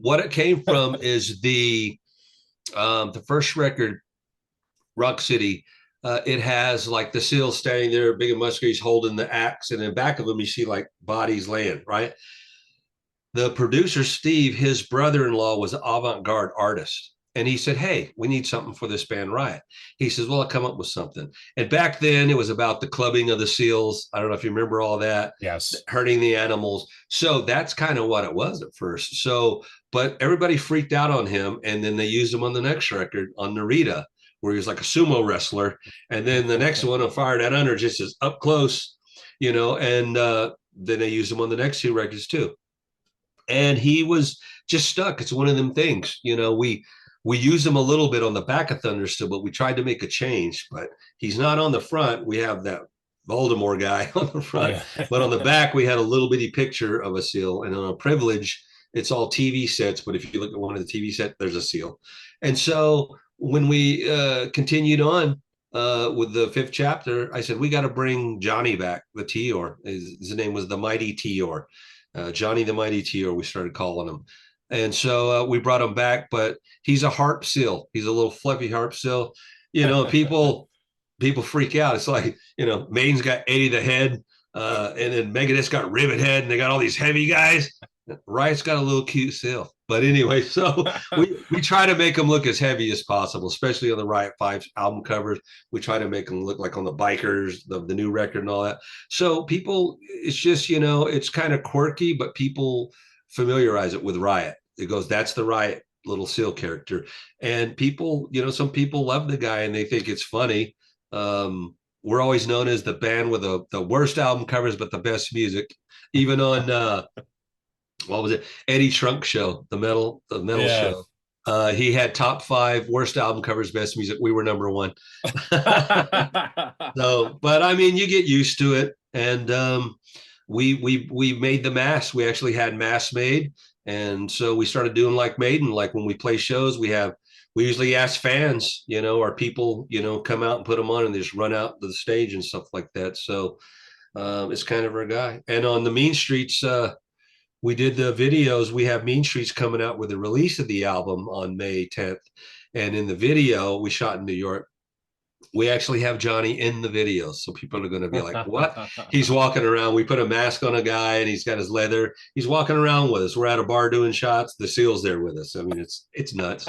what it came from is the first record, Rock City. It has like the seal standing there, big and muscular. He's holding the axe, and in the back of him, you see like bodies laying. Right. The producer Steve, his brother-in-law, was an avant-garde artist. And he said, "Hey, we need something for this band Riot." He says, "Well, I'll come up with something." And back then it was about the clubbing of the seals. I don't know if you remember all that, Yes. hurting the animals. So that's kind of what it was at first. So, but everybody freaked out on him. And then they used him on the next record on Narita, where he was like a sumo wrestler. And then the next one on Fire Down Under just is up close, and then they used him on the next two records too. And he was just stuck. It's one of them things, we use him a little bit on the back of Thunder still, but we tried to make a change. But he's not on the front. We have that Voldemort guy on the front, Yeah. but on the back we had a little bitty picture of a seal. And on a Privilege, it's all TV sets. But if you look at one of the TV sets, there's a seal. And so when we continued on with the fifth chapter, I said we got to bring Johnny back, the Tior. His name was the Mighty Tior. Johnny the Mighty Tior, we started calling him. And so we brought him back, but he's a harp seal. He's a little fluffy harp seal. People freak out. It's like, Maiden's got Eddie the Head, and then Megadeth's got Ribbit Head, and they got all these heavy guys. Riot's got a little cute seal. But anyway, so we try to make them look as heavy as possible, especially on the Riot 5 album covers. We try to make them look like on the Bikers, the new record and all that. So people, it's just, it's kind of quirky, but people familiarize it with Riot. It goes, that's the Riot little seal character. And people, some people love the guy and they think it's funny. We're always known as the band with the worst album covers, but the best music. Even on what was it? Eddie Trunk show, the metal Yeah. show. He had top 5 worst album covers, best music. We were number 1. So, but I mean, you get used to it. And we made the masks. We actually had masks made, and so we started doing like Maiden. Like when we play shows, we usually ask fans, or people, come out and put them on, and they just run out to the stage and stuff like that. So it's kind of our guy. And on the Mean Streets, we did the videos. We have Mean Streets coming out with the release of the album on May 10th. And in the video we shot in New York, we actually have Johnny in the video. So people are going to be like, what? He's walking around. We put a mask on a guy and he's got his leather. He's walking around with us. We're at a bar doing shots. The seal's there with us. I mean, it's nuts.